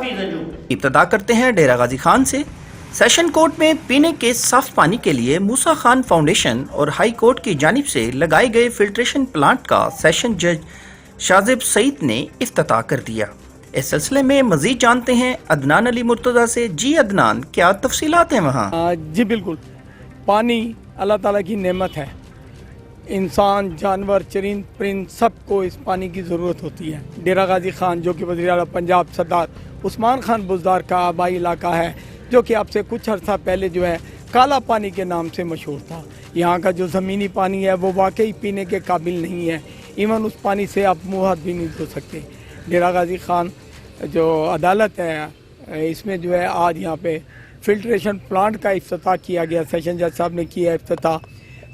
ابتدا کرتے ہیں ڈیرہ غازی خان سے۔ سیشن کورٹ میں پینے کے صاف پانی کے لیے موسیٰ خان فاؤنڈیشن اور ہائی کورٹ کی جانب سے لگائے گئے فلٹریشن پلانٹ کا سیشن جج شازب سعید نے افتتاح کر دیا۔ اس سلسلے میں مزید جانتے ہیں عدنان علی مرتضیٰ سے۔ جی عدنان، کیا تفصیلات ہیں وہاں؟ جی بالکل، پانی اللہ تعالیٰ کی نعمت ہے۔ انسان، جانور، چرند پرند سب کو اس پانی کی ضرورت ہوتی ہے۔ ڈیرہ غازی خان جو کہ وزیر اعلیٰ پنجاب سردار عثمان خان بزدار کا آبائی علاقہ ہے، جو کہ اب سے کچھ عرصہ پہلے جو ہے کالا پانی کے نام سے مشہور تھا۔ یہاں کا جو زمینی پانی ہے وہ واقعی پینے کے قابل نہیں ہے، ایون اس پانی سے آپ منہ ہاتھ بھی نہیں دھو سکتے۔ ڈیرہ غازی خان جو عدالت ہے، اس میں جو ہے آج یہاں پہ فلٹریشن پلانٹ کا افتتاح کیا گیا۔ سیشن جج صاحب نے کیا افتتاح۔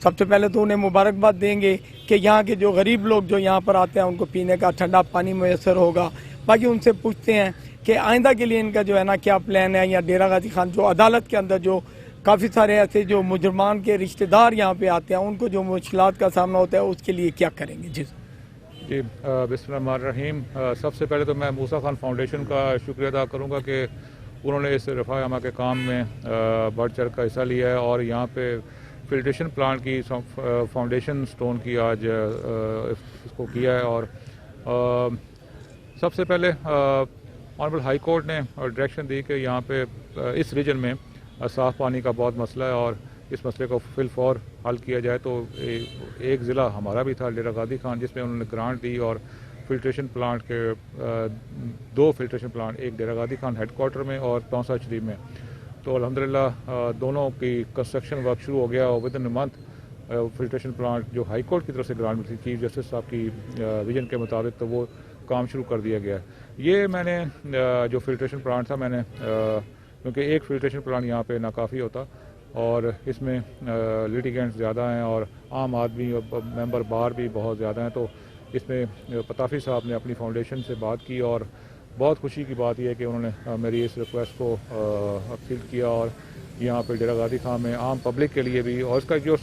سب سے پہلے تو انہیں مبارکباد دیں گے کہ یہاں کے جو غریب لوگ جو یہاں پر آتے ہیں ان کو پینے کا ٹھنڈا پانی میسر ہوگا۔ باقی ان سے پوچھتے ہیں کہ آئندہ کے لیے ان کا جو ہے نا کیا پلان ہے، یا ڈیرہ غازی خان جو عدالت کے اندر جو کافی سارے ایسے جو مجرمان کے رشتہ دار یہاں پہ آتے ہیں ان کو جو مشکلات کا سامنا ہوتا ہے اس کے لیے کیا کریں گے؟ جی بسم اللہ الرحمن الرحیم۔ سب سے پہلے تو میں موسیٰ خان فاؤنڈیشن کا شکریہ ادا کروں گا کہ انہوں نے اس رفع عامہ کے کام میں بڑھ چڑھ کا حصہ لیا ہے اور یہاں پہ فلٹریشن پلانٹ کی فاؤنڈیشن سٹون کی آج اس کو کیا ہے۔ اور سب سے پہلے آنریبل ہائی کورٹ نے ڈائریکشن دی کہ یہاں پہ اس ریجن میں صاف پانی کا بہت مسئلہ ہے اور اس مسئلے کو فی الفور حل کیا جائے۔ تو ایک ضلع ہمارا بھی تھا ڈیرہ غازی خان، جس میں انہوں نے گرانٹ دی اور فلٹریشن پلانٹ کے 2 فلٹریشن پلانٹ، ایک ڈیرہ غازی خان ہیڈ کوارٹر میں اور توسا شریف میں۔ تو الحمدللہ دونوں کی کنسٹرکشن ورک شروع ہو گیا اور within month filtration plant جو ہائی کورٹ کی طرف سے گرانٹ ملی تھی چیف جسٹس صاحب کی ویژن کے مطابق، تو وہ کام شروع کر دیا گیا ہے۔ یہ میں نے جو فلٹریشن پلانٹ تھا، میں نے کیونکہ ایک فلٹریشن پلانٹ یہاں پہ ناکافی ہوتا اور اس میں لیٹیگنٹس زیادہ ہیں اور عام آدمی اور ممبر بار بھی بہت زیادہ ہیں، تو اس میں پتافی صاحب نے اپنی فاؤنڈیشن سے بات کی اور بہت خوشی کی بات یہ ہے کہ انہوں نے میری اس ریکویسٹ کو ایکسیپٹ کیا اور یہاں پہ ڈیرہ غازی خان میں عام پبلک کے لیے بھی، اور اس کا جو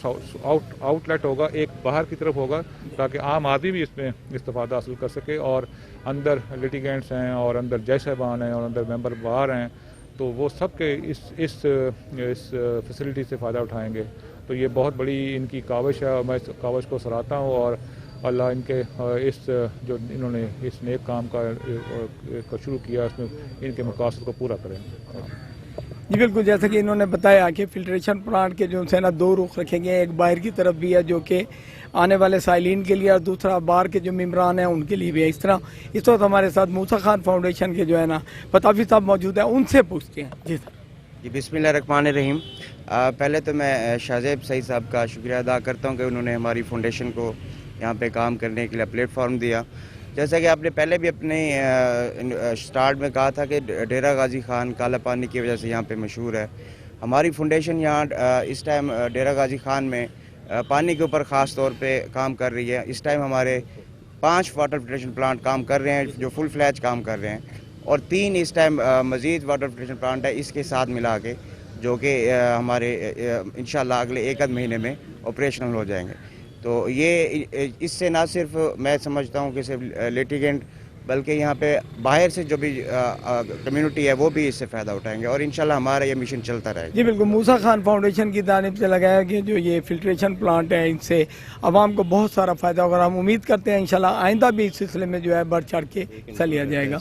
آؤٹ لیٹ ہوگا ایک باہر کی طرف ہوگا تاکہ عام آدمی بھی اس میں استفادہ حاصل کر سکے، اور اندر لیٹیگنٹس ہیں اور اندر جج صاحبان ہیں اور اندر ممبر باہر ہیں، تو وہ سب کے اس فیسلٹی سے فائدہ اٹھائیں گے۔ تو یہ بہت بڑی ان کی کاوش ہے اور میں اس کاوش کو سراہتا ہوں، اور اللہ ان کے اس جو انہوں نے اس نیک کام کا شروع کیا اس میں ان کے مقاصد کو پورا کریں۔ جی بالکل، جیسا کہ انہوں نے بتایا کہ فلٹریشن پلانٹ کے جو ہے نا 2 رخ رکھے گئے ہیں، ایک باہر کی طرف بھی ہے جو کہ آنے والے سائلین کے لیے، اور دوسرا باہر کے جو ممبران ہیں ان کے لیے بھی ہے۔ اس طرح اس وقت ہمارے ساتھ موسیٰ خان فاؤنڈیشن کے جو ہے نا پتافی صاحب موجود ہیں، ان سے پوچھتے ہیں۔ جی سر۔ جی بسم اللہ الرحمن الرحیم۔ پہلے تو میں شازب سعید صاحب کا شکریہ ادا کرتا ہوں کہ انہوں نے ہماری فاؤنڈیشن کو یہاں پہ کام کرنے کے لیے پلیٹ فارم دیا۔ جیسا کہ آپ نے پہلے بھی اپنے سٹارٹ میں کہا تھا کہ ڈیرہ غازی خان کالا پانی کی وجہ سے یہاں پہ مشہور ہے۔ ہماری فاؤنڈیشن یہاں اس ٹائم ڈیرہ غازی خان میں پانی کے اوپر خاص طور پہ کام کر رہی ہے۔ اس ٹائم ہمارے 5 واٹر فلٹریشن پلانٹ کام کر رہے ہیں جو فل فلیج کام کر رہے ہیں، اور 3 اس ٹائم مزید واٹر فلٹریشن پلانٹ ہے اس کے ساتھ ملا کے، جو کہ ہمارے انشاءاللہ اگلے 1 مہینے میں آپریشنل ہو جائیں گے۔ تو یہ اس سے نہ صرف میں سمجھتا ہوں کہ صرف لیٹیگنٹ بلکہ یہاں پہ باہر سے جو بھی کمیونٹی ہے وہ بھی اس سے فائدہ اٹھائیں گے، اور انشاءاللہ ہمارا یہ مشن چلتا رہے گا۔ جی بالکل، موسیٰ خان فاؤنڈیشن کی جانب سے لگایا کہ جو یہ فلٹریشن پلانٹ ہے ان سے عوام کو بہت سارا فائدہ ہوگا، ہم امید کرتے ہیں انشاءاللہ آئندہ بھی اس سلسلے میں جو ہے بڑھ چڑھ کے حصہ لیا جائے گا۔